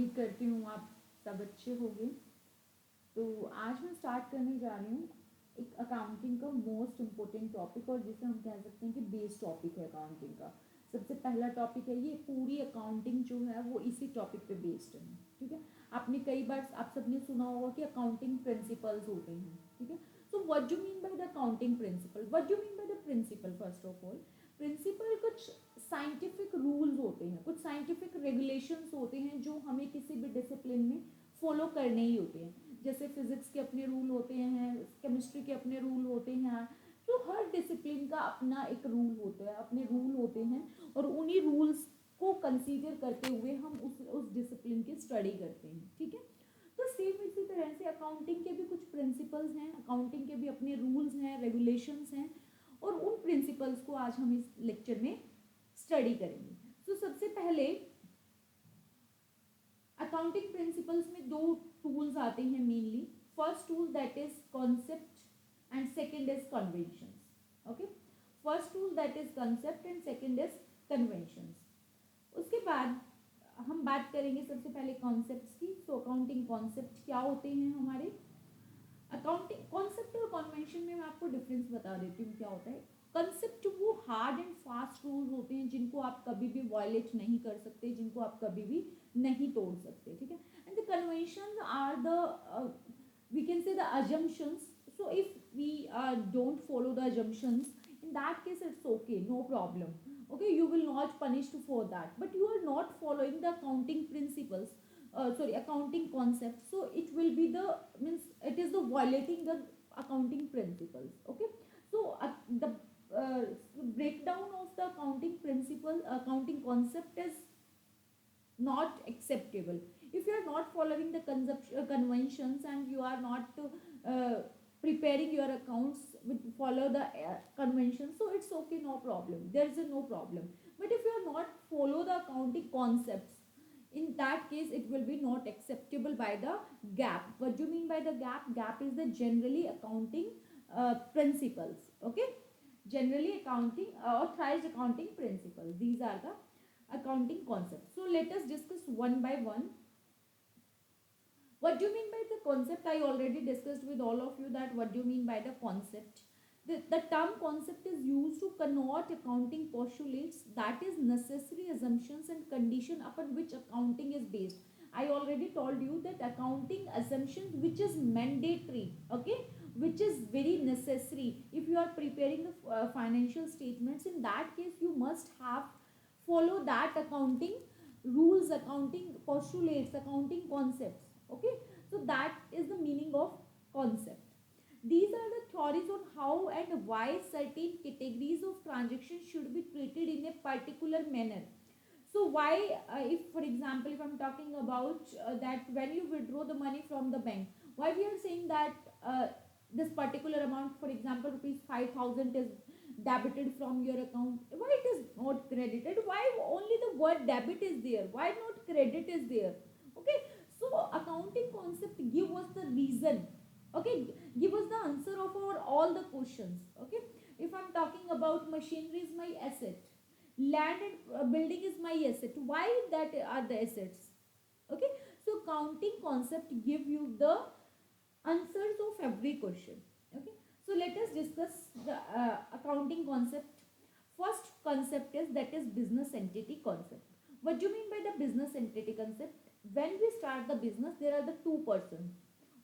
उम्मीद करती हूँ आप सब अच्छे होंगे। तो आज मैं स्टार्ट करने जा रही हूँ एक अकाउंटिंग का मोस्ट इम्पोर्टेंट टॉपिक, और जिसे हम कह सकते हैं कि बेस टॉपिक है अकाउंटिंग का। सबसे पहला टॉपिक है, ये पूरी अकाउंटिंग जो है वो इसी टॉपिक पे बेस्ड है। ठीक है, आपने कई बार आप सबने सुना होगा कि अकाउंटिंग प्रिंसिपल्स होते हैं। ठीक है, so what do mean by the accounting principle, what do mean by the principle? First of all, principle कुछ साइंटिफिक रूल्स होते हैं, कुछ साइंटिफिक रेगुलेशंस होते हैं जो हमें किसी भी डिसिप्लिन में फॉलो करने ही होते हैं। जैसे फिजिक्स के अपने रूल होते हैं, केमिस्ट्री के अपने रूल होते हैं। तो हर डिसिप्लिन का अपना एक रूल होता है, अपने रूल होते हैं, और उन्हीं रूल्स को कंसीडर करते हुए हम उस डिसिप्लिन की स्टडी करते हैं। ठीक है, तो सेम इसी तरह से अकाउंटिंग के भी कुछ प्रिंसिपल्स हैं, अकाउंटिंग के भी अपने रूल्स हैं, रेगुलेशंस हैं, और उन प्रिंसिपल्स को आज हम इस लेक्चर में स्टडी करेंगे। तो सबसे पहले अकाउंटिंग प्रिंसिपल्स में दो टूल्स आते हैं mainly. First tool that is concept and second is conventions. Okay, first tool that is concept and second is conventions. उसके बाद हम बात करेंगे सबसे पहले कॉन्सेप्ट्स की। सो अकाउंटिंग कॉन्सेप्ट क्या होते हैं हमारे? अकाउंटिंग कॉन्सेप्ट और कन्वेंशन में मैं आपको डिफरेंस बता देती हूँ क्या होता है। कंसेप्ट वो हार्ड एंड फास्ट रूल्स होते हैं जिनको आप कभी भी वायलेट नहीं कर सकते, जिनको आप कभी भी नहीं तोड़ सकते। ठीक है, and the convention are the we can say the assumptions. So if we don't follow the assumptions, in that case it's okay, no problem. Okay, you will not punished for that, but you are not following the accounting principles, sorry, accounting concept, so it will be the means it is the violating the accounting principles. Okay, so the uh, breakdown of the accounting principle, accounting concept is not acceptable. If you are not following the conventions and you are not uh, preparing your accounts with follow the conventions, so it's okay, no problem, there is a no problem. But if you are not follow the accounting concepts, in that case it will be not acceptable by the gap. What do you mean by the gap is the generally accounting principles. Okay, generally accounting authorized accounting principles, these are the accounting concepts. So let us discuss one by one. What do you mean by the concept? I already discussed with all of you that what do you mean by the concept. The term concept is used to connote accounting postulates, that is necessary assumptions and condition upon which accounting is based. I already told you that accounting assumptions which is mandatory, okay, which is very necessary. If you are preparing the financial statements, in that case you must have follow that accounting rules, accounting postulates, accounting concepts. Okay, so that is the meaning of concept. These are the theories on how and why certain categories of transactions should be treated in a particular manner. So why, if for example, if I'm talking about that when you withdraw the money from the bank, why we are saying that this particular amount, for example rupees 5,000, is debited from your account, why it is not credited? Why only the word debit is there, why not credit is there? Okay, so accounting concept give us the reason. Okay, give us the answer of our all the questions. Okay, if I'm talking about machinery is my asset, land and building is my asset, why that are the assets? Okay, so counting concept give you the answers of every question. Okay, so let us discuss the accounting concept. First concept is that is business entity concept. What do you mean by the business entity concept? When we start the business, there are the two persons.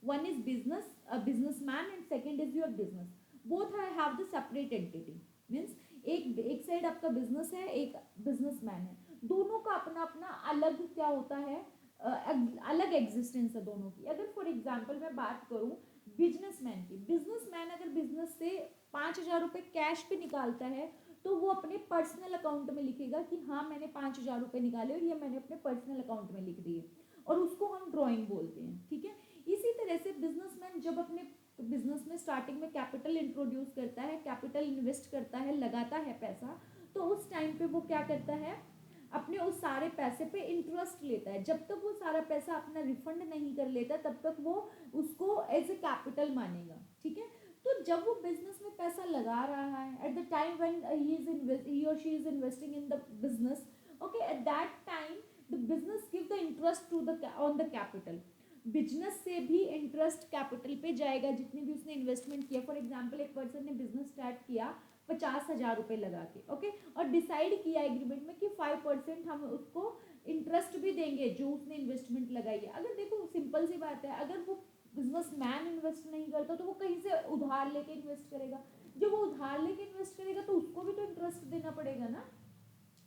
One is business, a businessman, and second is your business. Both have the separate entity. Means एक side आपका business है, एक businessman है, दोनों का अपना अपना अलग क्या होता है, अलग एग्जिस्टेंस है दोनों की। अगर फॉर एग्जांपल मैं बात करूं बिजनेसमैन की, बिजनेसमैन अगर बिजनेस से 5,000 रुपए कैश पे निकालता है, तो वो अपने पर्सनल अकाउंट में लिखेगा कि हाँ मैंने 5,000 रुपए निकाले और ये मैंने अपने पर्सनल अकाउंट में लिख दिए, और उसको हम ड्रॉइंग बोलते हैं। ठीक है, इसी तरह से बिजनेसमैन जब अपने बिजनेस में स्टार्टिंग में कैपिटल इंट्रोड्यूस करता है, कैपिटल इन्वेस्ट करता है, लगाता है पैसा, तो उस टाइम पे वो क्या करता है, अपने उस सारे पैसे पे इंटरेस्ट लेता है। जब तक वो सारा पैसा अपना रिफंड नहीं कर लेता, तब तक वो उसको एज ए कैपिटल मानेगा। ठीक है, तो जब वो बिजनेस में पैसा लगा रहा है, at the time when he और she is investing in the business, okay, at that time the business give the interest to the on the capital, business से भी इंटरेस्ट कैपिटल पे जाएगा जितनी भी उसने इन्वेस्टमेंट किया। फॉर एग्जाम्पल एक पर्सन ने बिजनेस स्टार्ट किया 50,000 रुपए लगा के, ओके, और डिसाइड किया एग्रीमेंट में कि 5% हम उसको इंटरेस्ट भी देंगे जो उसने इन्वेस्टमेंट लगाई है। अगर देखो सिंपल सी बात है, अगर वो बिजनेसमैन इन्वेस्ट नहीं करता तो वो कहीं से उधार लेके इन्वेस्ट करेगा, जब वो उधार लेके इन्वेस्ट करेगा तो उसको भी तो इंटरेस्ट देना पड़ेगा ना,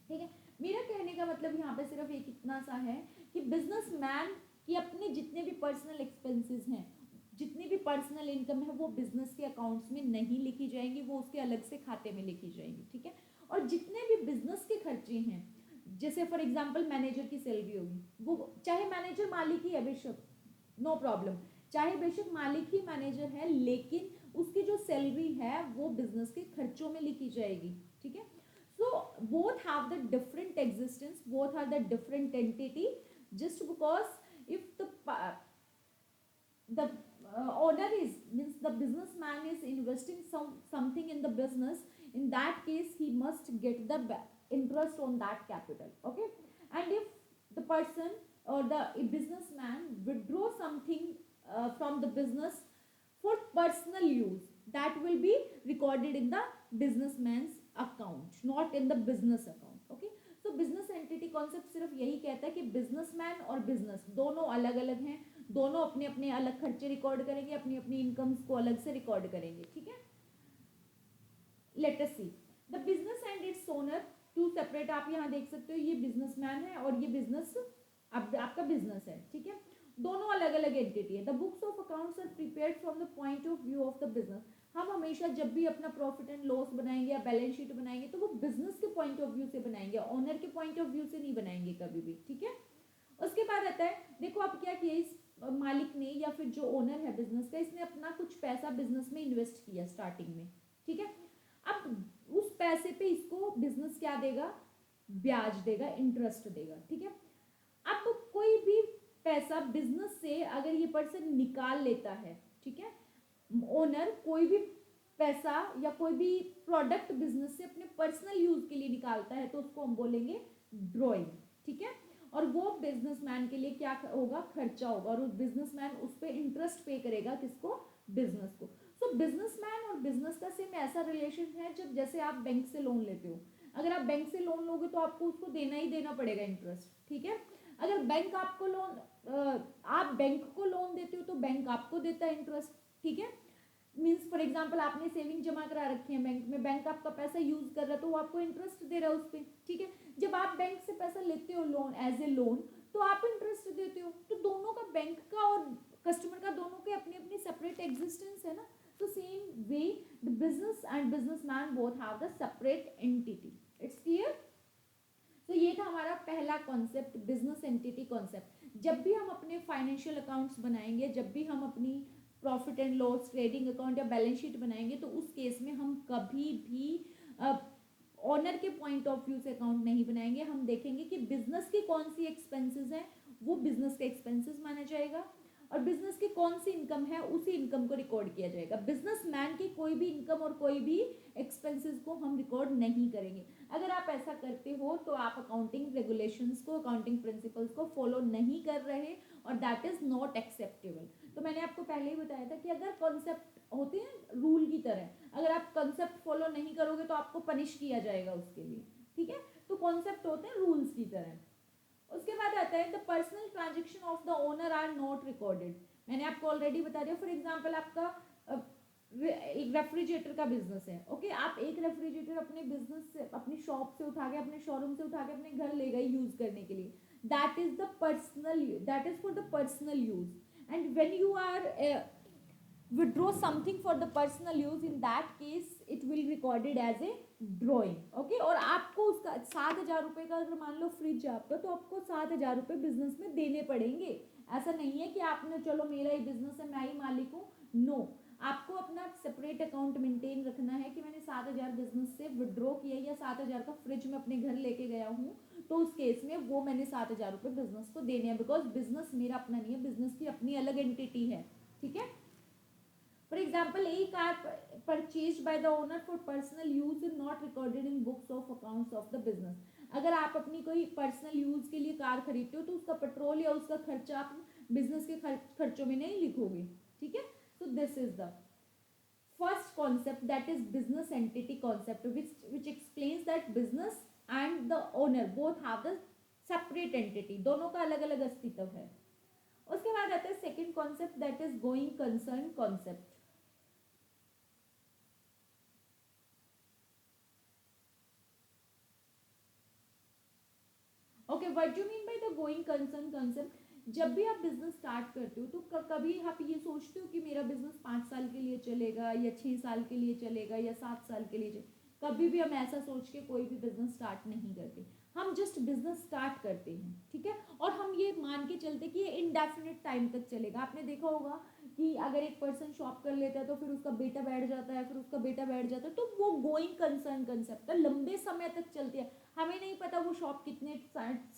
ठीक है। मेरा कहने का मतलब यहाँ पे सिर्फ एक इतना सा है कि बिजनेसमैन कि अपने जितने भी पर्सनल एक्सपेंसेस हैं, जितनी भी पर्सनल इनकम है वो बिजनेस के अकाउंट्स में नहीं लिखी जाएंगी, वो उसके अलग से खाते में लिखी जाएंगी, ठीक है। और जितने भी बिजनेस के खर्चे हैं, जैसे फॉर एग्जांपल मैनेजर की सैलरी होगी, वो चाहे मैनेजर मालिक ही है बेशक, नो प्रॉब्लम, चाहे बेशक मालिक ही मैनेजर है, लेकिन उसकी जो सैलरी है वो बिजनेस के खर्चों में लिखी जाएगी, ठीक है। So both have the different existence, both are the different entity, just because if the owner is means the businessman is investing something in the business, in that case he must get the interest on that capital, okay. And if the person or the businessman withdraw something from the business for personal use, that will be recorded in the businessman's account, not in the business account, okay. तो business entity concept सिर्फ यही कहता है कि businessman और business दोनों अलग अलग हैं, दोनों अपने अपने अलग खर्चे रिकॉर्ड करेंगे, अपनी अपनी इनकम्स को अलग से रिकॉर्ड करेंगे, ठीक है। Let us see the business and its owner, to separate, आप यहाँ देख सकते हो ये बिजनेसमैन है और ये बिजनेस आपका बिजनेस है, ठीक है। दोनों अलग अलग एंटिटी है। The books of accounts are prepared from the point of view of the business, हम हमेशा जब भी अपना प्रॉफिट एंड लॉस बनाएंगे या बैलेंस शीट बनाएंगे तो वो बिजनेस के पॉइंट ऑफ व्यू से बनाएंगे, ऑनर के पॉइंट ऑफ व्यू से नहीं बनाएंगे कभी भी, ठीक है। उसके बाद आता है, देखो आप क्या किया, इस मालिक ने या फिर जो ओनर है बिजनेस का, इसने अपना कुछ पैसा बिजनेस में इन्वेस्ट किया स्टार्टिंग में, ठीक है। अब उस पैसे पे इसको बिजनेस क्या देगा, ब्याज देगा, इंटरेस्ट देगा, ठीक है। अब कोई भी पैसा बिजनेस से अगर ये पर्सन निकाल लेता है, ठीक है, ओनर कोई भी पैसा या कोई भी प्रोडक्ट बिजनेस से अपने पर्सनल यूज के लिए निकालता है तो उसको हम बोलेंगे ड्रॉइंग, ठीक है। और वो बिजनेसमैन के लिए क्या होगा, खर्चा होगा, और उस बिजनेसमैन उस पर इंटरेस्ट पे करेगा, किसको, बिजनेस को। सो बिजनेसमैन और बिजनेस का सेम ऐसा रिलेशन है जब जैसे आप बैंक से लोन लेते हो, अगर आप बैंक से लोन लोगे तो आपको उसको देना ही देना पड़ेगा इंटरेस्ट, ठीक है। अगर बैंक आपको लोन आप बैंक को लोन देते हो तो बैंक आपको देता है इंटरेस्ट, ठीक है। मीन्स फॉर एग्जाम्पल आपने सेविंग जमा करा रखी है बैंक में, बैंक आपका पैसा यूज कर रहा है तो वो आपको इंटरेस्ट दे रहा है उस पर, ठीक है। जब आप बैंक से पैसा लेते हो लोन एज ए लोन तो आप इंटरेस्ट देते हो, तो दोनों का, बैंक का और कस्टमर का, दोनों के अपनी अपनी सेपरेट एग्जिस्टेंस है ना। तो same way the business and businessman both have the separate entity, it's clear. तो ये था हमारा पहला कॉन्सेप्ट, बिजनेस एंटिटी कॉन्सेप्ट। जब भी हम अपने फाइनेंशियल अकाउंट्स बनाएंगे, जब भी हम अपनी profit and loss, trading account या बैलेंस शीट बनाएंगे, तो उस केस में हम कभी भी ऑनर के पॉइंट ऑफ व्यू से अकाउंट नहीं बनाएंगे। हम देखेंगे कि बिजनेस की कौन सी एक्सपेंसेस हैं, वो बिजनेस का एक्सपेंसेस माना जाएगा, और बिजनेस की कौन सी इनकम है उसी इनकम को रिकॉर्ड किया जाएगा। बिजनेसमैन की कोई भी इनकम और कोई भी एक्सपेंसेस को हम रिकॉर्ड नहीं करेंगे। अगर आप ऐसा करते हो तो आप अकाउंटिंग रेगुलेशंस को, अकाउंटिंग प्रिंसिपल्स को फॉलो नहीं कर रहे, और दैट इज नॉट एक्सेप्टेबल। तो मैंने आपको पहले ही बताया था कि अगर कॉन्सेप्ट होते हैं रूल की तरह, अगर आप कॉन्सेप्ट फॉलो नहीं करोगे तो आपको पनिश किया जाएगा उसके लिए, ठीक है। तो कॉन्सेप्ट होते हैं रूल्स की तरह। उसके बाद आता है the personal transaction of the owner are not recorded. मैंने आपको ऑलरेडी बता दिया। फॉर एग्जांपल आपका रेफ्रिजरेटर का बिजनेस है, ओके, आप एक रेफ्रिजरेटर अपने बिजनेस से, अपनी शॉप से उठा के, अपने शोरूम से उठा के अपने घर ले गए यूज करने के लिए, that is the personal, that is for the personal use. And when you are withdraw something for the personal use, in that case it will recorded as a drawing, okay। और आपको उसका 7,000 रुपए का अगर मान लो फ्रिज है आपका, तो आपको 7,000 रुपए बिजनेस में देने पड़ेंगे। ऐसा नहीं है कि आपने चलो मेरा ही बिजनेस है, मैं ही मालिक हूँ, नो। आपको अपना सेपरेट अकाउंट मेंटेन रखना है कि मैंने 7,000 बिजनेस से विड्रॉ किया या 7,000 का फ्रिज में अपने घर लेके गया हूँ, तो उस केस में वो मैंने 7,000 रुपए बिजनेस को देने हैं, बिकॉज बिजनेस मेरा अपना नहीं है, बिजनेस की अपनी अलग एंटिटी है, ठीक है। For example, a car purchased by the owner for personal use is not recorded in books of accounts of the business. अगर आप अपनी कोई पर्सनल यूज के लिए कार खरीदते हो तो उसका पेट्रोल या उसका खर्चा आप बिजनेस के खर्चों में नहीं लिखोगे, ठीक है। So this is the first concept, that is business entity concept, which explains that business and the owner both have the separate entity, दोनों का अलग अलग अस्तित्व है। उसके बाद आता है second concept, that is going concern concept. Okay, what you mean by the going concern concept? जब भी आप बिजनेस स्टार्ट करते हो तो कभी आप ये सोचते हो कि मेरा बिजनेस 5 साल के लिए चलेगा या 6 साल के लिए चलेगा या 7 साल के लिए चलेगा? कभी भी हम ऐसा सोच के कोई भी बिजनेस स्टार्ट नहीं करते, हम जस्ट बिजनेस स्टार्ट करते हैं, ठीक है। और हम ये मान के चलते कि ये इनडेफिनेट टाइम तक चलेगा। आपने देखा होगा कि अगर एक पर्सन शॉप कर लेता है तो फिर उसका बेटा बैठ जाता है, फिर उसका बेटा बैठ जाता है, तो वो गोइंग कंसर्न कंसेप्ट है, लंबे समय तक चलती है। हमें नहीं पता वो शॉप कितने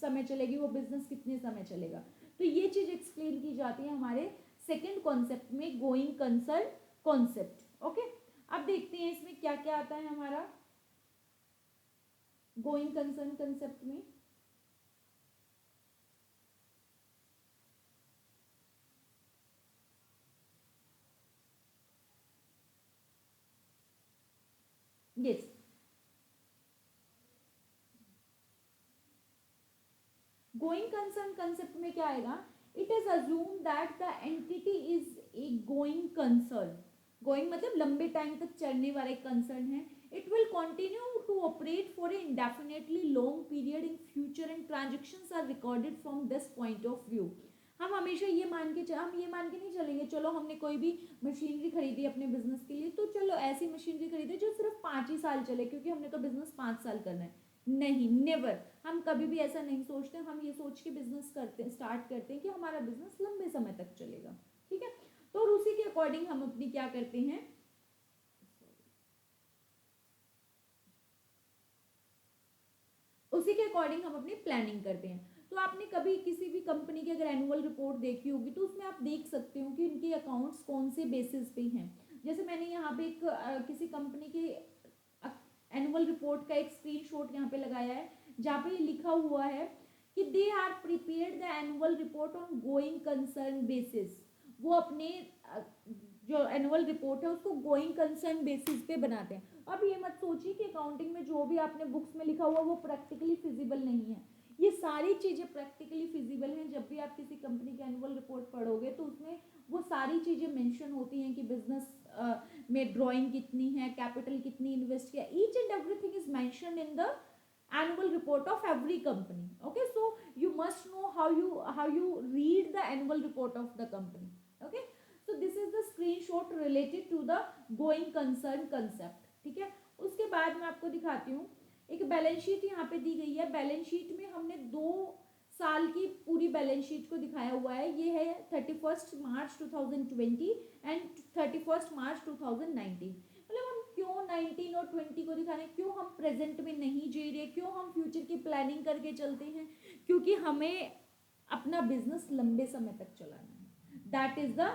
समय चलेगी, वो बिजनेस कितने समय चलेगा। तो ये चीज एक्सप्लेन की जाती है हमारे सेकंड कॉन्सेप्ट में, गोइंग कंसर्न कॉन्सेप्ट। ओके, अब देखते हैं इसमें क्या क्या आता है हमारा गोइंग कंसर्न कंसेप्ट में। यस, गोइंग कंसर्न कंसेप्ट में क्या आएगा? It is assume that the entity is a going concern. Going मतलब लंबे टाइम तक चलने वाला एक कंसर्न है। It will continue to operate for a indefinitely long period in future and transactions are recorded from this point of view. हम हमेशा ये मान के हम ये मान के नहीं चलेंगे चलो हमने कोई भी मशीनरी खरीदी अपने बिजनेस के लिए तो चलो ऐसी मशीनरी खरीदे जो सिर्फ 5 ही साल चले क्योंकि हमने तो बिजनेस 5 साल करना है। नहीं, नेवर, हम कभी भी ऐसा नहीं सोचते। हम ये सोच के बिजनेस करते हैं, स्टार्ट करते हैं कि हमारा बिजनेस लंबे समय तक चलेगा, ठीक है। तो और उसी के अकॉर्डिंग हम अपनी क्या करते हैं, उसी के अकॉर्डिंग हम अपनी प्लानिंग करते हैं। तो आपने कभी किसी भी कंपनी की अगर एनुअल रिपोर्ट देखी होगी तो उसमें आप देख सकते हो कि इनके अकाउंट्स कौन से बेसिस पे हैं। जैसे मैंने यहाँ पे एक किसी कंपनी के एनुअल रिपोर्ट का एक स्क्रीनशॉट यहाँ पे लगाया है जहाँ पे लिखा हुआ है कि they are prepared the annual report on going concern basis. वो अपने जो एनुअल रिपोर्ट है उसको गोइंग कंसर्न बेसिस पे बनाते हैं। अब ये मत सोचिए कि अकाउंटिंग में जो भी आपने बुक्स में लिखा हुआ वो प्रैक्टिकली फिजिबल नहीं है। ये सारी चीज़ें प्रैक्टिकली फिजिबल हैं। जब भी आप किसी कंपनी की एनुअल रिपोर्ट पढ़ोगे तो उसमें वो सारी चीज़ें मेंशन होती हैं कि बिजनेस में ड्राइंग कितनी है, कैपिटल कितनी इन्वेस्ट किया, each and everything is mentioned in the annual report of every company. Okay, so you must know how you read the annual report of the company. Okay, so this is the screenshot related to the going concern concept, ठीक है। उसके बाद मैं आपको दिखाती हूँ एक balance sheet यहाँ पे दी गई है। बैलेंस शीट में हमने 2 साल की पूरी बैलेंस शीट को दिखाया हुआ है। ये है 31 मार्च 2020 एंड 31 मार्च 2019। मतलब हम क्यों 19 और 20 को दिखा रहे हैं, क्यों हम प्रेजेंट में नहीं जी रहे, क्यों हम फ्यूचर की प्लानिंग करके चलते हैं? क्योंकि हमें अपना बिजनेस लंबे समय तक चलाना है। That is the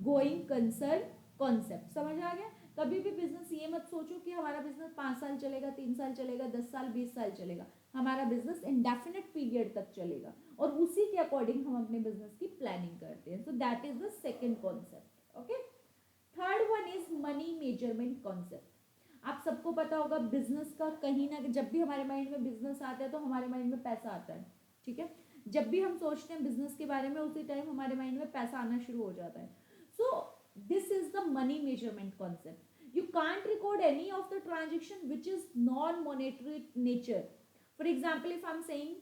going concern concept. समझ आ गया? कभी भी बिजनेस ये मत सोचो कि हमारा बिजनेस 5 साल चलेगा, 3 साल चलेगा, 10 साल, 20 साल चलेगा। हमारा बिजनेस इंडेफिनेट पीरियड तक चलेगा और उसी के अकॉर्डिंग हम अपने बिजनेस की प्लानिंग करते हैं। So that is the second concept. Okay, third one is money measurement concept. आप सबको पता होगा बिजनेस का कहीं ना जब भी हमारे माइंड में बिजनेस आता है तो हमारे माइंड में पैसा आता है, ठीक है। जब भी हम सोचते हैं बिजनेस के बारे में उसी टाइम हमारे माइंड में पैसा आना शुरू हो जाता है। So this is the money measurement concept. You can't record any of the transaction which is non monetary nature. For example if I am saying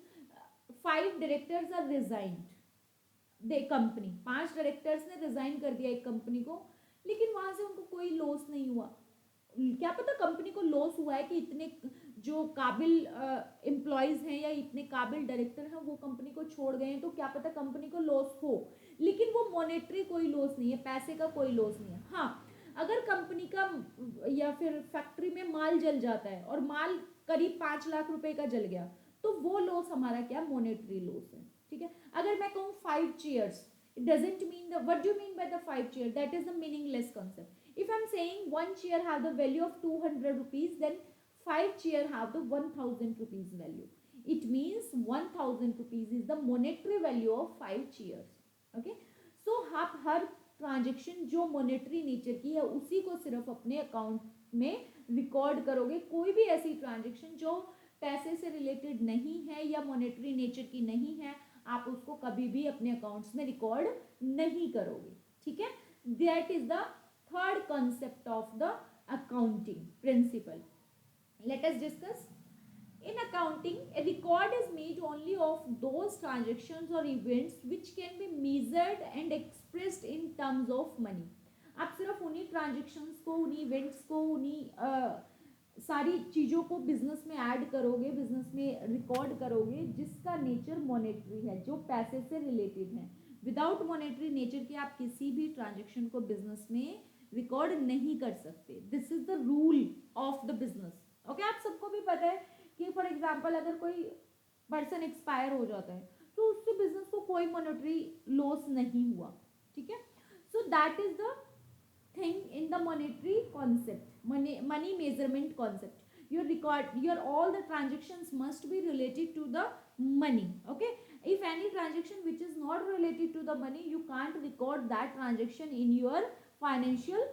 5 directors are resigned the company, 5 directors ने resign कर दिया एक company को, लेकिन वहां से उनको कोई लॉस नहीं हुआ। क्या पता कंपनी को लॉस हुआ है कि इतने जो काबिल एम्प्लॉयज हैं या इतने काबिल डायरेक्टर हैं वो कंपनी को छोड़ गए हैं, तो क्या पता कंपनी को लॉस हो, लेकिन वो मॉनेटरी कोई लॉस नहीं है, पैसे का कोई लॉस नहीं है। हाँ, अगर कंपनी का या फिर फैक्ट्री में माल जल जाता है और माल करीब 5 लाख रुपए का जल गया तो वो लॉस हमारा क्या मॉनेटरी लॉस है, ठीक है। अगर मैं कहूँ 5 chairs, it doesn't mean the what do you mean by the 5 chair? That is a meaningless concept. If I'm saying 1 chair have the value of 200 rupees, then 5 chair have the 1000 rupees value. It means 1000 rupees is the monetary value of 5 chairs. Okay, so आप हर transaction जो monetary nature की है उसी को सिर्फ अपने account में record करोगे. कोई भी ऐसी ट्रांजेक्शन जो पैसे से रिलेटेड नहीं है या मॉनेटरी नेचर की नहीं है, आप उसको कभी भी अपने अकाउंट्स में रिकॉर्ड नहीं करोगे. ठीक है, that is the third concept of the accounting principle. Let us discuss. In accounting, a record is made only of those transactions or events which can be measured and expressed in terms of money. आप सिर्फ उन्हीं transactions को, उन्हीं events को, उन्हीं सारी चीज़ों को बिजनेस में ऐड करोगे, बिजनेस में रिकॉर्ड करोगे जिसका नेचर मॉनेटरी है, जो पैसे से रिलेटेड है. विदाउट मॉनेटरी नेचर के आप किसी भी ट्रांजेक्शन को बिजनेस में रिकॉर्ड नहीं कर सकते. This is the rule of the business. Okay, आप सबको भी पता है कि फॉर एग्जाम्पल अगर कोई पर्सन एक्सपायर हो जाता है तो उससे बिजनेस को कोई मॉनेटरी लॉस नहीं हुआ. ठीक है, so that is the thing in the monetary concept, money measurement concept. your record, your all the transactions must be related to the money. Okay, if any transaction which is not related to the money, you can't record that transaction in your financial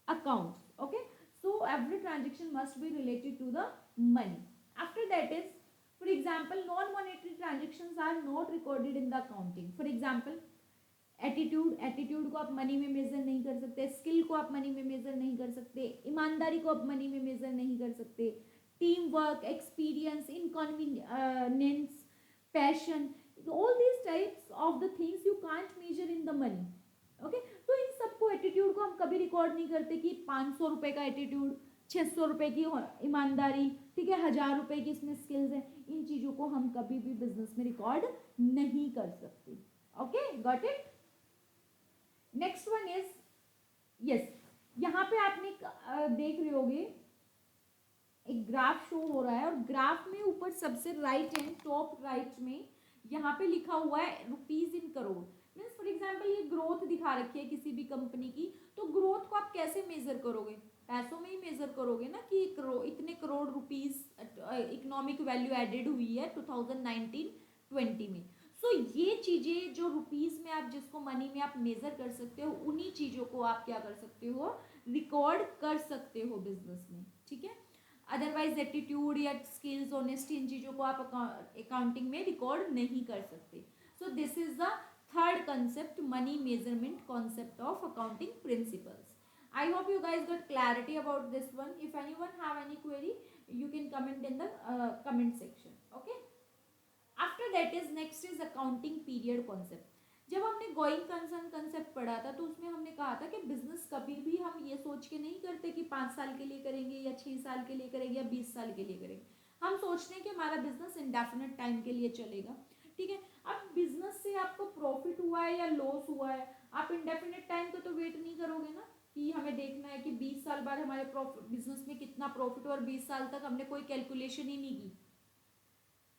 accounts. Okay, so every transaction must be related to the money. After that is, for example, non monetary transactions are not recorded in the accounting. For example, attitude को आप money में major नहीं कर सकते, skill को आप money में major नहीं कर सकते, ईमानदारी को आप मनी में मेजर नहीं कर सकते, team work, experience, inconvenience, passion, all these types of the things you can't measure in the money. Okay, तो इन सबको एटीट्यूड को हम कभी रिकॉर्ड नहीं करते कि 500 रुपए का एटीट्यूड, 600 रुपए की ईमानदारी, ठीक है, 1000 रुपए की इसमें स्किल्स है. इन चीजों को हम कभी भी बिजनेस में रिकॉर्ड नहीं कर सकते. Okay, got it. Next one is, yes, यहाँ पे आपने देख रहे होगे एक ग्राफ शो हो रहा है और ग्राफ में ऊपर सबसे राइट एंड टॉप राइट में यहाँ पे लिखा हुआ है rupees in crore. Means for example ये ग्रोथ दिखा रखी है किसी भी कंपनी की, तो ग्रोथ को आप कैसे मेजर करोगे? पैसों में ही मेजर करोगे ना कि इतने crore rupees economic value added हुई है 2019-20 में. सो ये चीज़ें जो रुपीज़ में आप जिसको मनी में आप मेज़र कर सकते हो, उन्हीं चीज़ों को आप क्या कर सकते हो, रिकॉर्ड कर सकते हो बिजनेस में. ठीक है, अदरवाइज एटीट्यूड या स्किल्स, ऑनेस्टी, इन चीज़ों को आप अकाउंटिंग में रिकॉर्ड नहीं कर सकते. सो this is the third concept, money measurement concept of accounting principles. I hope you guys got clarity about this one. If anyone have any query, you can comment in the comment section. Okay. After that is next is accounting period concept. जब हमने going concern concept पढ़ा था तो उसमें हमने कहा था कि बिजनेस कभी भी हम ये सोच के नहीं करते कि 5 साल के लिए करेंगे या 6 साल के लिए करेंगे या 20 साल के लिए करेंगे. हम सोचते हैं कि हमारा बिजनेस इंडेफिनेट टाइम के लिए चलेगा. ठीक है, अब बिजनेस से आपको प्रॉफिट हुआ है या लॉस हुआ है, आप इंडेफिनेट टाइम को तो वेट नहीं करोगे ना कि हमें देखना है कि 20 साल बाद हमारे बिजनेस में कितना प्रॉफिट हुआ और 20 साल तक हमने कोई कैलकुलेशन ही नहीं की.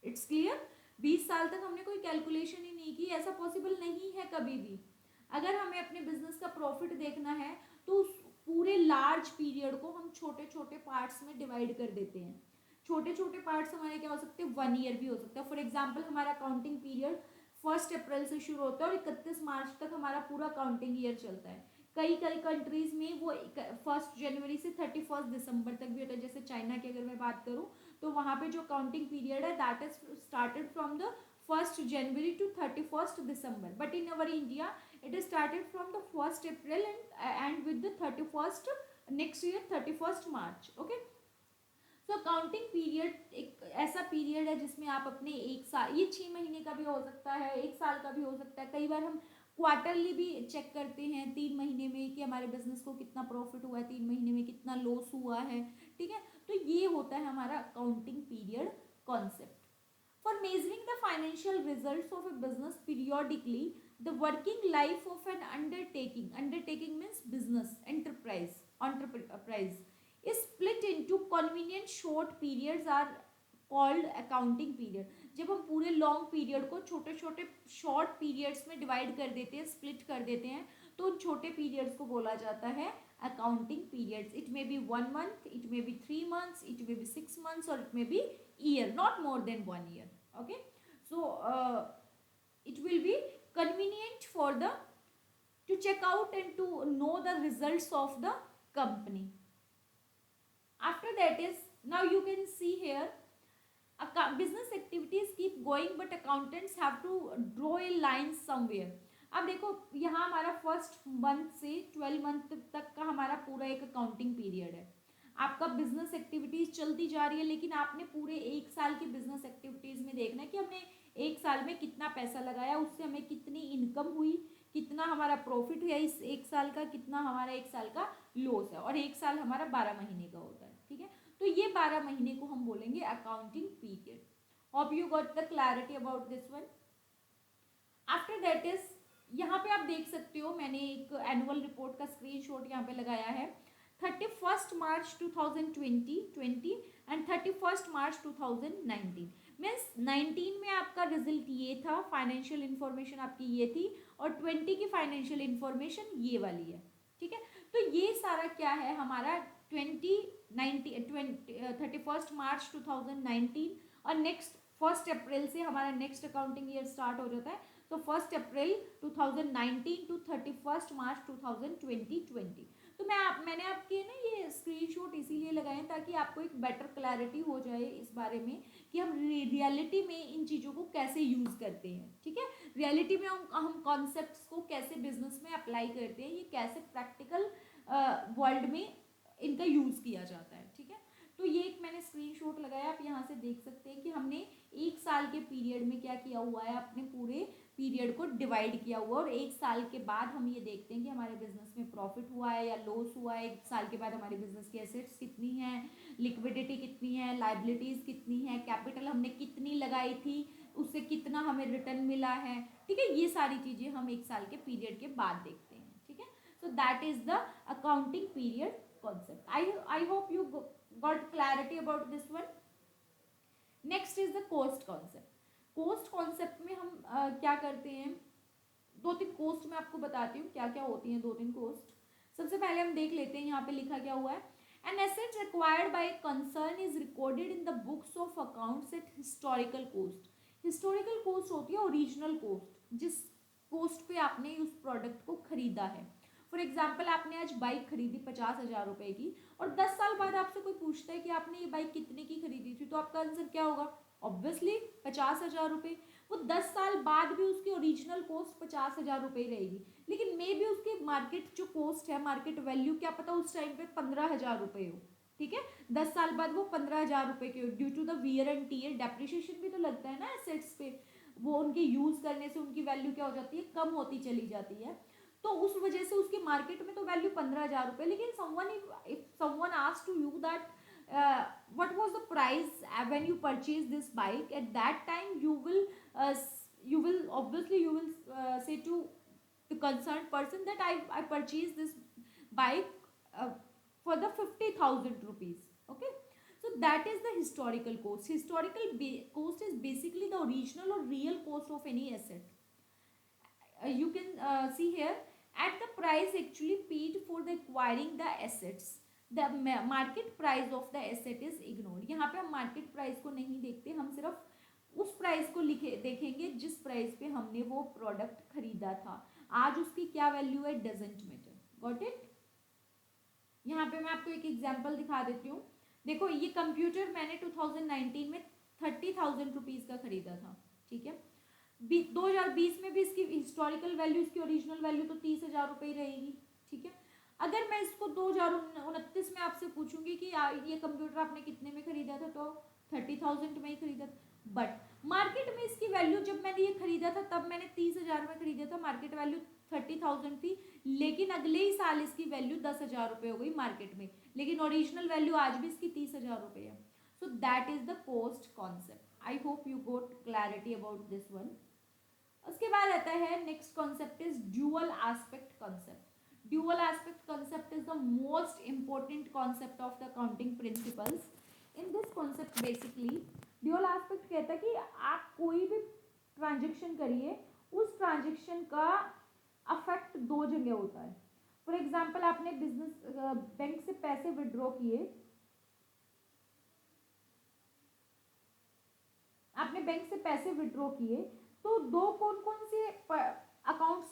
इट्स क्लियर, 20 साल तक हमने कोई कैलकुलेशन ही नहीं की, ऐसा पॉसिबल नहीं है कभी भी. अगर हमें अपने बिजनेस का प्रॉफिट देखना है तो उस पूरे लार्ज पीरियड को हम छोटे छोटे पार्ट्स में डिवाइड कर देते हैं. छोटे छोटे पार्ट्स हमारे क्या हो सकते हैं, 1 ईयर भी हो सकता है. फॉर एग्जाम्पल, हमारा अकाउंटिंग पीरियड 1 अप्रैल से शुरू होता है और 31 मार्च तक हमारा पूरा अकाउंटिंग ईयर चलता है. कई कई कंट्रीज में वो 1 जनवरी से 31 दिसंबर तक भी होता है. जैसे चाइना की अगर मैं बात करूँ तो वहाँ पे जो अकाउंटिंग पीरियड है that is started from the 1 January to 31 December. But in our India it is started from the 1 April and with the 31 next year 31 March. Okay, so accounting period एक ऐसा पीरियड है जिसमें आप अपने 1 साल, ये 6 महीने का भी हो सकता है, 1 साल का भी हो सकता है. कई बार हम क्वार्टरली भी चेक करते हैं 3 महीने में कि हमारे बिजनेस को कितना प्रॉफिट हुआ है, 3 महीने में कितना लॉस हुआ है. ठीक है, तो ये होता है हमारा accounting period concept. For measuring the financial results of a business periodically, the working life of N undertaking means business enterprise is split into convenient short periods are called accounting period. जब हम पूरे long period को छोटे छोटे short periods में divide कर देते हैं, स्प्लिट कर देते हैं, तो उन छोटे पीरियड्स को बोला जाता है accounting periods. It may be 1 month, it may be 3 months, it may be 6 months और it may be year, not more than 1 year. Okay, so it will be convenient for the to check out and to know the results of the company. After that is, now you can see here, business activities keep going but accountants have to draw a line somewhere. अब देखो यहाँ हमारा first month से 12 month तक का हमारा पूरा एक अकाउंटिंग पीरियड है। आपका बिजनेस एक्टिविटीज चलती जा रही है, लेकिन आपने पूरे 1 साल की बिजनेस एक्टिविटीज में देखना है कि हमने 1 साल में कितना पैसा लगाया, उससे हमें कितनी इनकम हुई, कितना हमारा प्रॉफिट है इस 1 साल का, कितना हमारा 1 साल का लॉस है। और 1 साल हमारा 12 महीने का होता है। ठीक है, तो ये 12 महीने को हम बोलेंगे accounting period. Hope you got the clarity about this one. After that is, यहाँ पे आप देख सकते हो मैंने एक एनुअल रिपोर्ट का स्क्रीनशॉट यहाँ पे लगाया है। 31 मार्च 2020 एंड 31 मार्च 2019 मीन्स 19 में आपका रिजल्ट ये था, फाइनेंशियल इंफॉर्मेशन आपकी ये थी, और 20 की फाइनेंशियल इंफॉर्मेशन ये वाली है। ठीक है, तो ये सारा क्या है हमारा 31 मार्च 2019 और नेक्स्ट 1 अप्रैल से हमारा नेक्स्ट अकाउंटिंग ईयर स्टार्ट हो जाता है। तो 1 अप्रैल 2019 टू 31 मार्च 2020। तो मैंने आपके ना ये स्क्रीनशॉट इसीलिए लगाए हैं ताकि आपको एक बेटर क्लैरिटी हो जाए इस बारे में कि हम रियलिटी में इन चीज़ों को कैसे यूज़ करते हैं। ठीक है, रियलिटी में हम कॉन्सेप्ट्स को कैसे बिजनेस में अप्लाई करते हैं, ये कैसे प्रैक्टिकल वर्ल्ड में इनका यूज़ किया जाता है। ठीक है, तो ये एक मैंने स्क्रीनशॉट लगाया, आप यहाँ से देख सकते हैं कि हमने 1 साल के पीरियड में क्या किया हुआ है, अपने पूरे पीरियड को डिवाइड किया हुआ, और 1 साल के बाद हम ये देखते हैं कि हमारे बिजनेस में प्रॉफिट हुआ है या लॉस हुआ है। 1 साल के बाद हमारे बिजनेस की एसेट्स कितनी हैं, लिक्विडिटी कितनी है, लाइबिलिटीज कितनी है, कैपिटल हमने कितनी लगाई थी, उससे कितना हमें रिटर्न मिला है। ठीक है, ये सारी चीज़ें हम 1 साल के पीरियड के बाद देखते हैं। ठीक है, so that is the accounting period concept. I hope you got clarity about this one. Next is the cost concept. cost concept में हम क्या करते हैं, 2-3 कोस्ट मैं आपको बताती हूँ क्या क्या होती हैं। 2-3 कोस्ट सबसे पहले हम देख लेते हैं, यहाँ पे लिखा क्या हुआ है। An asset acquired by a concern is recorded in the books of accounts at historical cost. historical cost होती है ओरिजिनल कोस्ट, जिस कोस्ट पे आपने उस प्रोडक्ट को खरीदा है। फॉर एग्जाम्पल, आपने आज बाइक खरीदी 50,000 रुपए की, और 10 साल बाद आपसे कोई पूछता है कि आपने ये बाइक कितने की खरीदी थी, तो आपका आंसर क्या होगा? ऑब्वियसली 50,000 रुपये। वो 10 साल बाद भी उसकी ओरिजिनल कॉस्ट 50,000 रुपये रहेगी, लेकिन मे भी उसकी मार्केट जो कॉस्ट है, मार्केट वैल्यू क्या पता उस टाइम पे 15,000 रुपये हो। ठीक है, 10 साल बाद वो 15,000 रुपये की हो, due to the wear and tear, depreciation भी तो लगता है ना एसेट्स पे, वो उनके यूज करने से उनकी वैल्यू क्या हो जाती है, कम होती चली जाती है। तो उस वजह से उसके मार्केट में तो वैल्यू 15,000 रुपये, लेकिन if someone asked to you that what was the price when you purchased this bike, at that time you will obviously say to the concerned person that I purchased this bike for the 50,000 rupees. Okay, so that is the historical cost. Cost is basically the original or real cost of any asset. You can see here, at the price actually paid for the acquiring the assets, the market price of the asset is ignored. यहाँ पे हम market price को नहीं देखते, हम सिर्फ उस price को देखेंगे जिस प्राइस पे हमने वो प्रोडक्ट खरीदा था। आज उसकी क्या वैल्यू है, डजेंट मैटर। Got it? यहाँ पे मैं आपको एक एग्जांपल दिखा देती हूँ। देखो, ये कंप्यूटर मैंने 2019 में 30,000 रुपीज़ का खरीदा था। ठीक है, 2020 में भी इसकी हिस्टोरिकल वैल्यू, इसकी ओरिजिनल वैल्यू तो 30,000 रुपये ही रहेगी। ठीक है, अगर मैं इसको 2029 में आपसे पूछूंगी कि ये कंप्यूटर आपने कितने में खरीदा था, तो 30,000 में ही खरीदा था। बट मार्केट में इसकी वैल्यू, जब मैंने ये खरीदा था तब मैंने 30,000 में खरीदा था, मार्केट वैल्यू 30,000 थी, लेकिन अगले ही साल इसकी वैल्यू 10,000 रुपये हो गई मार्केट में, लेकिन ओरिजिनल वैल्यू आज भी इसकी 30,000 रुपये है। So that is the cost concept. I hope you got clarity about this one. उसके बाद आता है next concept is dual aspect concept. Dual aspect concept is the most important concept of the accounting principles. In this concept basically dual aspect कहता है कि आप कोई भी ट्रांजेक्शन करिए, उस ट्रांजेक्शन का अफेक्ट 2 जगह होता है। फॉर एग्जाम्पल, आपने बैंक से पैसे विड्रॉ किए, आपने बैंक से पैसे विड्रॉ किए, तो दो कौन कौन से अकाउंट्स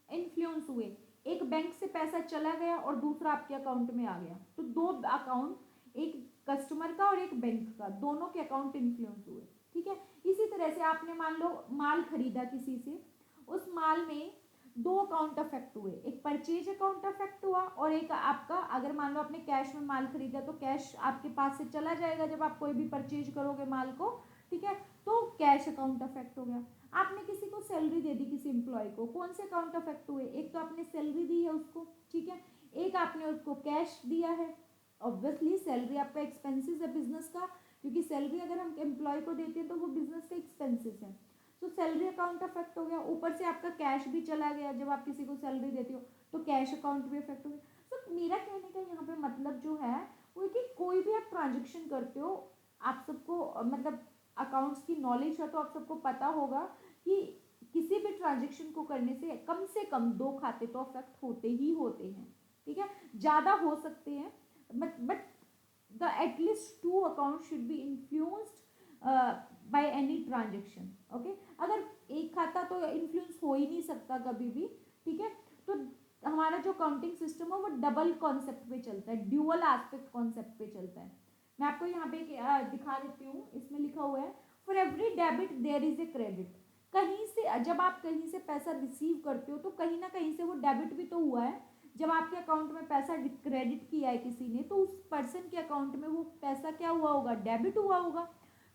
इन्फ्लुएंस हुए, एक बैंक से पैसा चला गया और दूसरा आपके अकाउंट में आ गया, तो दो अकाउंट, एक कस्टमर का और एक बैंक का, दोनों के अकाउंट इन्फ्लुएंस हुए, ठीक है। इसी तरह से आपने मान लो माल खरीदा किसी से, उस माल में दो अकाउंट अफेक्ट हुए, एक परचेज अकाउंट अफेक्ट हुआ और एक आपका, अगर मान लो आपने कैश में माल खरीदा तो कैश आपके पास से चला जाएगा जब आप कोई भी परचेज करोगे माल को, ठीक है, तो कैश अकाउंट अफेक्ट हो गया। आपने किसी को सैलरी दे दी, किसी एम्प्लॉय को, कौन से अकाउंट अफेक्ट हुए, एक तो आपने सैलरी दी है उसको, ठीक है, एक आपने उसको कैश दिया है। ऑब्वियसली सैलरी आपका एक्सपेंसेस है बिजनेस का, क्योंकि सैलरी अगर हम एम्प्लॉय को देते हैं तो वो बिजनेस का एक्सपेंसेस है, तो सैलरी अकाउंट अफेक्ट हो गया। ऊपर से आपका कैश भी चला गया, जब आप किसी को सैलरी देते हो तो कैश अकाउंट भी अफेक्ट हो गया। तो मेरा कहने का यहाँ पे मतलब जो है वो कि कोई भी आप ट्रांजेक्शन करते हो, आप सबको मतलब अकाउंट्स की नॉलेज है तो आप सबको पता होगा कि किसी भी ट्रांजेक्शन को करने से कम दो खाते तो अफेक्ट होते ही होते हैं, ठीक है, ज़्यादा हो सकते हैं, but the at least to account should be influenced by any transaction, okay. अगर एक खाता तो इन्फ्लुएंस हो ही नहीं सकता कभी भी, ठीक है, तो हमारा जो काउंटिंग सिस्टम है वो डबल कॉन्सेप्ट पे चलता है, ड्यूअल एस्पेक्ट कॉन्सेप्ट पे चलता है। मैं आपको यहाँ पे दिखा देती हूँ, इसमें लिखा हुआ है for every debit there is a credit. कहीं से जब आप कहीं से पैसा रिसीव करते हो तो कहीं ना कहीं से वो डेबिट भी तो हुआ है, जब आपके अकाउंट में पैसा क्रेडिट किया है किसी ने तो उस पर्सन के अकाउंट में वो पैसा क्या हुआ होगा, डेबिट हुआ होगा।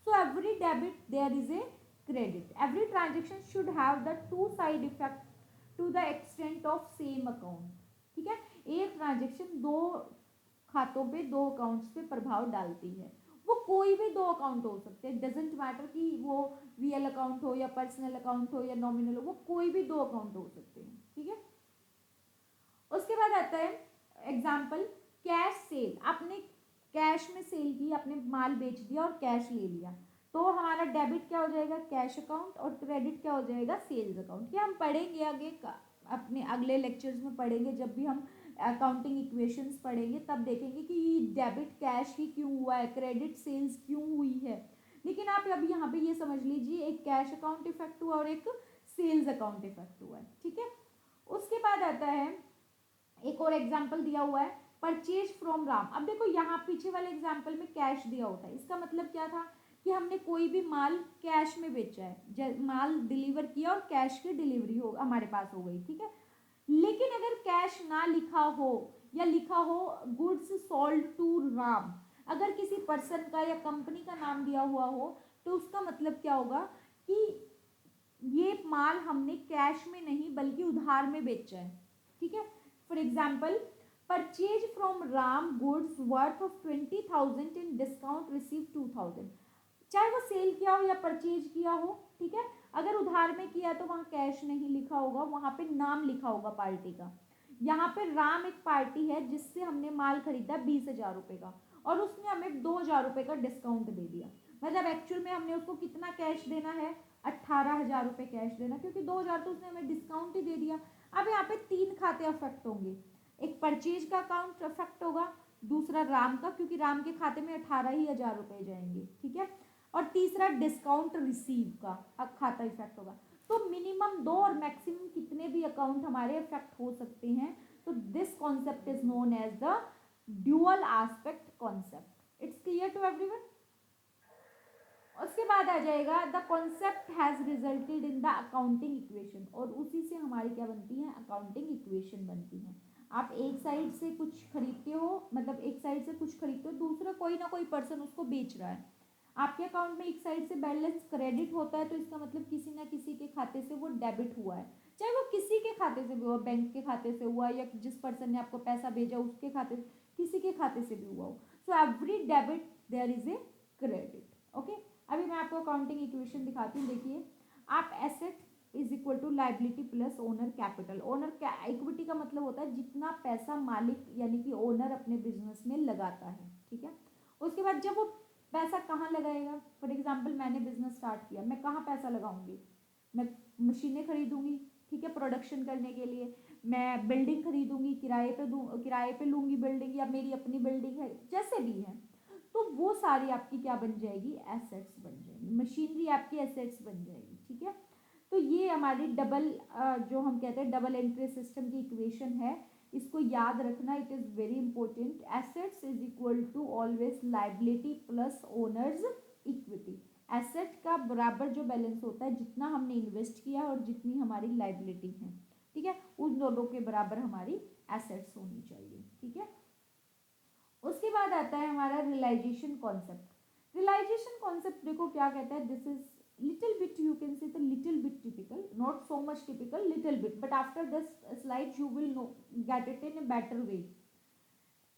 So every debit there is a credit, every transaction should have the two side effect to the extent of same account, ठीक है। एक ट्रांजेक्शन दो खातों पे, दो अकाउंट्स पे प्रभाव डालती है, वो कोई भी दो अकाउंट हो सकते हैं, डजेंट मैटर कि वो रियल अकाउंट हो या पर्सनल अकाउंट हो या नॉमिनल हो, वो कोई भी दो अकाउंट हो सकते हैं, ठीक है। उसके बाद आता है एग्जाम्पल कैश सेल, आपने कैश में सेल की, आपने माल बेच दिया और कैश ले लिया, तो हमारा डेबिट क्या हो जाएगा, कैश अकाउंट, और क्रेडिट क्या हो जाएगा, सेल्स अकाउंट। ये हम पढ़ेंगे आगे अपने अगले लेक्चर्स में पढ़ेंगे, जब भी हम अकाउंटिंग इक्वेशंस पढ़ेंगे तब देखेंगे कि ये डेबिट कैश ही क्यों हुआ है, क्रेडिट सेल्स क्यों हुई है। लेकिन आप अभी यहाँ पे ये समझ लीजिए एक कैश अकाउंट इफेक्ट हुआ और एक सेल्स अकाउंट इफेक्ट हुआ है, ठीक है। उसके बाद आता है एक और एग्जाम्पल दिया हुआ है परचेज फ्रॉम राम। अब देखो यहाँ पीछे वाले एग्जाम्पल में कैश दिया होता है, इसका मतलब क्या था कि हमने कोई भी माल कैश में बेचा है, माल डिलीवर किया और कैश की डिलीवरी हो हमारे पास हो गई, ठीक है। लेकिन अगर कैश ना लिखा हो या लिखा हो गुड्स सोल्ड टू राम, अगर किसी पर्सन का या कंपनी का नाम दिया हुआ हो तो उसका मतलब क्या होगा कि ये माल हमने कैश में नहीं बल्कि उधार में बेचा है, ठीक है। For example purchase from Ram goods worth of 20,000 in discount receive 2,000, चाहे वो सेल किया हो या परचेज किया हो, ठीक है। अगर उधार में किया तो वहाँ कैश नहीं लिखा होगा, वहाँ पे नाम लिखा होगा पार्टी का। यहाँ पे राम एक पार्टी है जिससे हमने माल खरीदा 20,000 रुपये का और उसने हमें 2,000 रुपये का डिस्काउंट दे दिया, मतलब एक्चुअल में हमने उसको कितना कैश देना है, 18,000 रुपये कैश देना, क्योंकि 2,000 तो उसने हमें डिस्काउंट ही दे दिया। अब यहाँ पे तीन खाते अफेक्ट होंगे, एक परचेज का अकाउंट अफेक्ट होगा, दूसरा राम का क्योंकि राम के खाते में 18,000 रुपये जाएंगे, ठीक है, और तीसरा डिस्काउंट रिसीव का खाता इफेक्ट होगा। तो मिनिमम दो और मैक्सिमम कितने भी अकाउंट हमारे इफेक्ट हो सकते हैं, तो this concept is known as the dual aspect concept. It's clear to everyone. उसके बाद आ जाएगा the concept has resulted in the accounting equation, और उसी से हमारी क्या बनती है, अकाउंटिंग इक्वेशन बनती है। आप एक साइड से कुछ खरीदते हो, मतलब एक साइड से कुछ खरीदते हो, दूसरा कोई ना कोई पर्सन उसको बेच रहा है, आपके अकाउंट में एक साइड से बैलेंस क्रेडिट होता है तो इसका मतलब किसी ना किसी के खाते से वो डेबिट हुआ है, चाहे वो किसी के खाते से भी हुआ, बैंक के खाते से हुआ या जिस पर्सन ने आपको पैसा भेजा उसके खाते, किसी के खाते से भी हुआ हो। So every debit there is a credit, okay. अभी मैं आपको अकाउंटिंग इक्वेशन दिखाती हूँ, देखिए आप asset is equal to liability plus owner capital. Owner equity का मतलब होता है जितना पैसा मालिक यानी कि ओनर अपने बिजनेस में लगाता है, ठीक है। उसके बाद जब वो पैसा कहाँ लगाएगा, फॉर एग्जाम्पल मैंने बिजनेस स्टार्ट किया, मैं कहाँ पैसा लगाऊंगी, मैं मशीनें खरीदूंगी, ठीक है, प्रोडक्शन करने के लिए, मैं बिल्डिंग खरीदूंगी, किराए पे लूंगी बिल्डिंग, या मेरी अपनी बिल्डिंग है, जैसे भी है, तो वो सारी आपकी क्या बन जाएगी, एसेट्स बन मशीनरी आपकी एसेट्स बन जाएगी, ठीक है। तो ये हमारी डबल जो हम कहते हैं डबल एंट्री सिस्टम की इक्वेशन है, इसको याद रखना, it is very important. Assets is equal to always liability plus owners equity. Asset का बराबर जो बैलेंस होता है, जितना हमने इन्वेस्ट किया और जितनी हमारी लाइबिलिटी है, ठीक है, उन दोनों के बराबर हमारी एसेट्स होनी चाहिए, ठीक है। उसके बाद आता है हमारा रियलाइजेशन कॉन्सेप्ट। रियलाइजेशन कॉन्सेप्ट देखो क्या कहता है, this is little bit, you can say the little bit typical, not so much typical, little bit, but after this slide you will know, get it in a better way.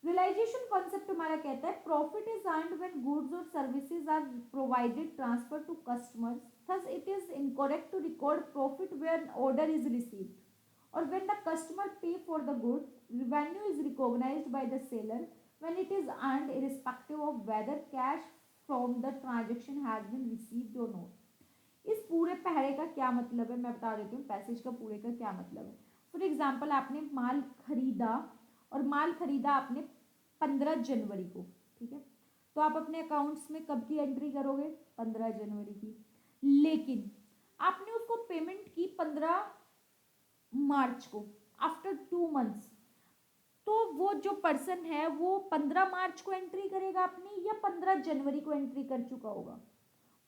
Realisation concept हमारा कहता है profit is earned when goods और services are provided transfer to customers, thus it is incorrect to record profit when order is received or when the customer pay for the good. Revenue is recognized by the seller when it is earned irrespective of whether cash from the transaction has been received or not. इस पूरे पहरे का क्या मतलब है मैं बता देती हूँ, पैसेज का पूरे का क्या मतलब है। फॉर एग्जाम्पल आपने माल खरीदा और माल खरीदा आपने 15 जनवरी को, ठीक है, तो आप अपने अकाउंट्स में कब की एंट्री करोगे, 15 जनवरी की। लेकिन आपने उसको पेमेंट की 15 मार्च को, आफ्टर 2 मंथ्स, तो वो जो पर्सन है वो 15 मार्च को एंट्री करेगा अपनी या 15 जनवरी को एंट्री कर चुका होगा,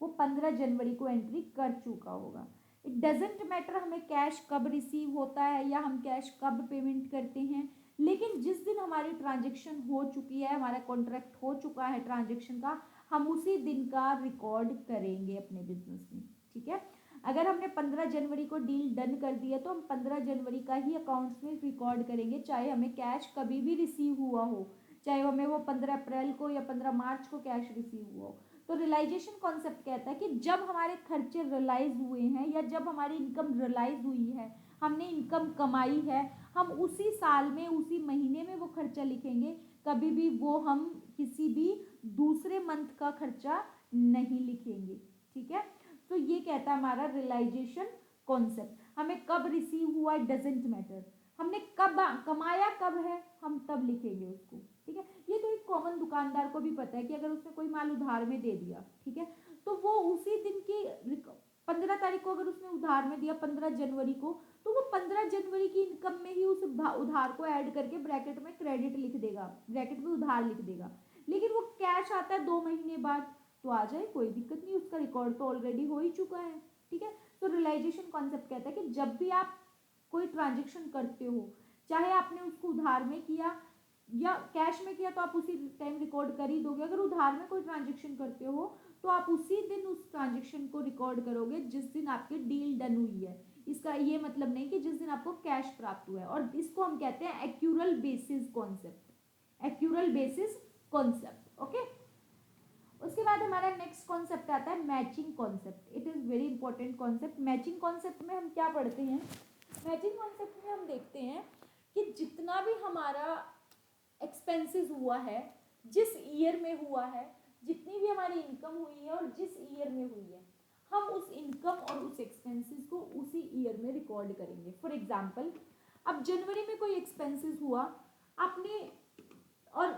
वो 15 जनवरी को एंट्री कर चुका होगा। इट डजेंट मैटर हमें कैश कब रिसीव होता है या हम कैश कब पेमेंट करते हैं, लेकिन जिस दिन हमारी ट्रांजेक्शन हो चुकी है, हमारा कॉन्ट्रैक्ट हो चुका है ट्रांजेक्शन का, हम उसी दिन का रिकॉर्ड करेंगे अपने बिजनेस में, ठीक है। अगर हमने 15 जनवरी को डील डन कर दिया तो हम 15 जनवरी का ही अकाउंट्स में रिकॉर्ड करेंगे, चाहे हमें कैश कभी भी रिसीव हुआ हो, चाहे हमें वो 15 अप्रैल को या 15 मार्च को कैश रिसीव हुआ हो। तो रियलाइजेशन कॉन्सेप्ट कहता है कि जब हमारे खर्चे रियलाइज हुए हैं या जब हमारी इनकम रियलाइज हुई है, हमने इनकम कमाई है, हम उसी साल में उसी महीने में वो खर्चा लिखेंगे, कभी भी वो हम किसी भी दूसरे मंथ का खर्चा नहीं लिखेंगे, ठीक है। तो ये कहता है हमारा रियलाइजेशन कॉन्सेप्ट, हमें कब रिसीव हुआ डजेंट मैटर, हमने कब कमाया कब है हम तब लिखेंगे उसको, ठीक है। ये तो एक कॉमन दुकानदार को भी पता है कि अगर उसने कोई माल उधार में दे दिया, ठीक है, तो वो उसी दिन की 15 तारीख को अगर उसने उधार में दिया 15 जनवरी को, तो वो 15 जनवरी की इनकम में ही उस उधार को ऐड करके ब्रैकेट में क्रेडिट लिख देगा, ब्रैकेट में उधार लिख देगा। लेकिन वो कैश आता है 2 महीने बाद, तो आ जाए कोई दिक्कत नहीं, उसका रिकॉर्ड तो ऑलरेडी हो ही चुका है, ठीक है। तो रियलाइजेशन कॉन्सेप्ट कहता है कि जब भी आप कोई ट्रांजेक्शन करते हो, चाहे आपने उसको उधार में किया या कैश में किया, तो आप उसी टाइम रिकॉर्ड कर ही दोगे। अगर उधार में कोई ट्रांजेक्शन करते हो तो आप उसी दिन उस ट्रांजेक्शन को रिकॉर्ड करोगे जिस दिन आपकी डील डन हुई है। इसका ये मतलब नहीं कि जिस दिन आपको कैश प्राप्त हुआ है, और इसको हम कहते हैं accrual basis concept, accrual basis concept, okay. उसके बाद हमारा नेक्स्ट कॉन्सेप्ट आता है matching concept. It is very important concept. Matching concept में हम क्या पढ़ते हैं, मैचिंग कॉन्सेप्ट में हम देखते हैं कि जितना भी हमारा एक्सपेंसेस हुआ है, जिस ईयर में हुआ है, जितनी भी हमारी इनकम हुई है और जिस ईयर में हुई है, हम उस इनकम और उस एक्सपेंसेस को उसी ईयर में रिकॉर्ड करेंगे। फॉर एग्जांपल, अब जनवरी में कोई एक्सपेंसेस हुआ आपने, और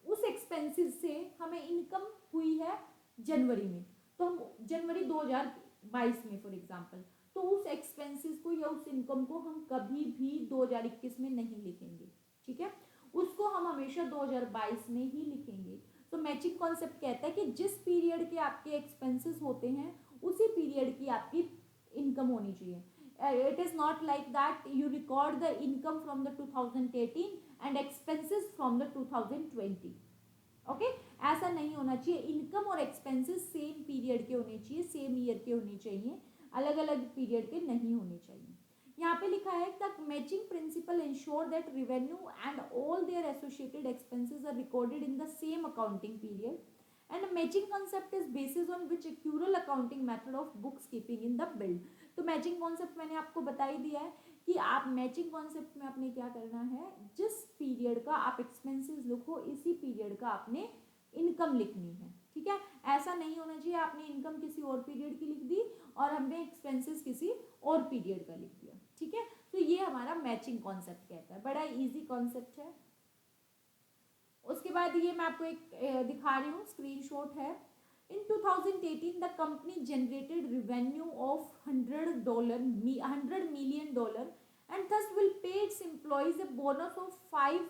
उस एक्सपेंसेस से हमें इनकम हुई है जनवरी में, तो हम जनवरी 2022 में फॉर एग्जांपल, तो उस एक्सपेंसेस को या उस इनकम को हम कभी भी 2021 में नहीं लिखेंगे, ठीक है, उसको हम हमेशा 2022 में ही लिखेंगे। तो मैचिंग कॉन्सेप्ट कहता है कि जिस पीरियड के आपके एक्सपेंसेस होते हैं उसी पीरियड की आपकी इनकम होनी चाहिए। It is not like that you record the income from the 2018 and expenses from the 2020, okay, ऐसा नहीं होना चाहिए। इनकम और एक्सपेंसेस सेम पीरियड के होने चाहिए, सेम ईयर के होने चाहिए, अलग अलग पीरियड के नहीं होने चाहिए। यहाँ पे लिखा है the matching principle ensure that revenue and all their associated expenses are recorded in the same accounting period and matching concept is basis on which accrual accounting method of books keeping in the build. तो matching concept मैंने आपको बता ही दिया है कि आप matching concept में आपने क्या करना है, जिस पीरियड का आप एक्सपेंसेस लिखो इसी पीरियड का आपने इनकम लिखनी है, ठीक है। ऐसा नहीं होना चाहिए आपने इनकम किसी और पीरियड की लिख दी और हमने एक्सपेंसेस किसी और पीरियड का लिख दिया, ठीक है। तो ये हमारा मैचिंग कॉन्सेप्ट कहता है, बड़ा इजी कॉन्सेप्ट है। उसके बाद ये मैं आपको एक दिखा रही हूँ, स्क्रीनशॉट है। In 2018, the company generated revenue of $100 million, and thus will pay its employees a bonus of $5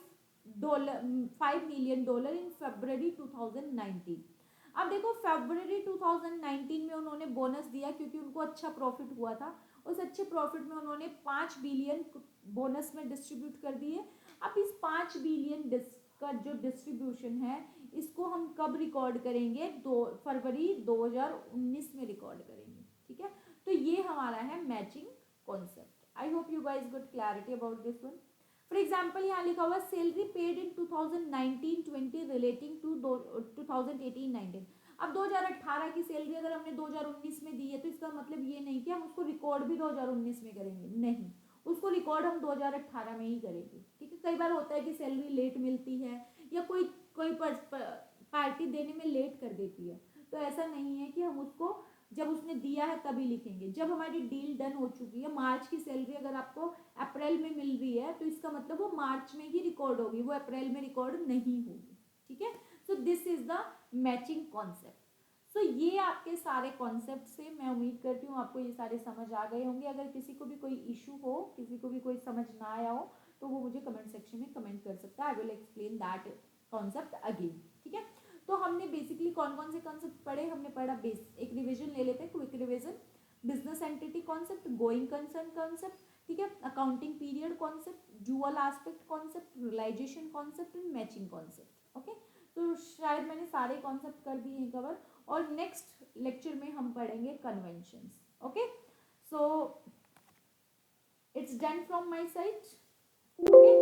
million in February 2019. अब देखो फरवरी 2019 में उन्होंने बोनस दिया क्योंकि उनको अच्छा प्रॉफिट हुआ था। उस अच्छे प्रॉफिट में उन्होंने 5 बिलियन बोनस में डिस्ट्रीब्यूट कर दिए। अब इस 5 बिलियन का जो डिस्ट्रीब्यूशन है इसको हम कब रिकॉर्ड करेंगे, फरवरी 2019 में रिकॉर्ड करेंगे। ठीक है, तो ये हमारा है matching concept. I hope you guys got clarity about this one. For example यहाँ लिखा हुआ salary paid in 2019-20 relating to 2018-19। अब 2018 की सैलरी अगर हमने 2019 में दी है तो इसका मतलब ये नहीं कि हम उसको रिकॉर्ड भी 2019 में करेंगे, नहीं, उसको रिकॉर्ड हम 2018 में ही करेंगे। ठीक है, कई बार होता है कि सैलरी लेट मिलती है या कोई कोई पार्टी देने में लेट कर देती है, तो ऐसा नहीं है कि हम उसको जब उसने दिया है तभी लिखेंगे। जब हमारी डील डन हो चुकी है, मार्च की सैलरी अगर आपको अप्रैल में मिल रही है तो इसका मतलब वो मार्च में ही रिकॉर्ड होगी, वो अप्रैल में रिकॉर्ड नहीं होगी। ठीक है, so this is the matching concept. So ये आपके सारे कॉन्सेप्ट से मैं उम्मीद करती हूँ आपको ये सारे समझ आ गए होंगे। अगर किसी को भी कोई इशू हो, किसी को भी कोई समझ ना आया हो, तो वो मुझे कमेंट सेक्शन में कमेंट कर सकता है। I will explain that concept again. ठीक है, तो हमने बेसिकली कौन कौन से कॉन्सेप्ट पढ़े, हमने पढ़ा बेस, एक रिविजन ले लेते हैं, quick revision. Business entity concept, going concern concept, ठीक है, accounting period concept, dual aspect concept, realisation concept and matching concept. Okay, तो शायद मैंने सारे कॉन्सेप्ट कर दिए हैं कवर, और नेक्स्ट लेक्चर में हम पढ़ेंगे conventions. Okay, so it's done from my side. Okay,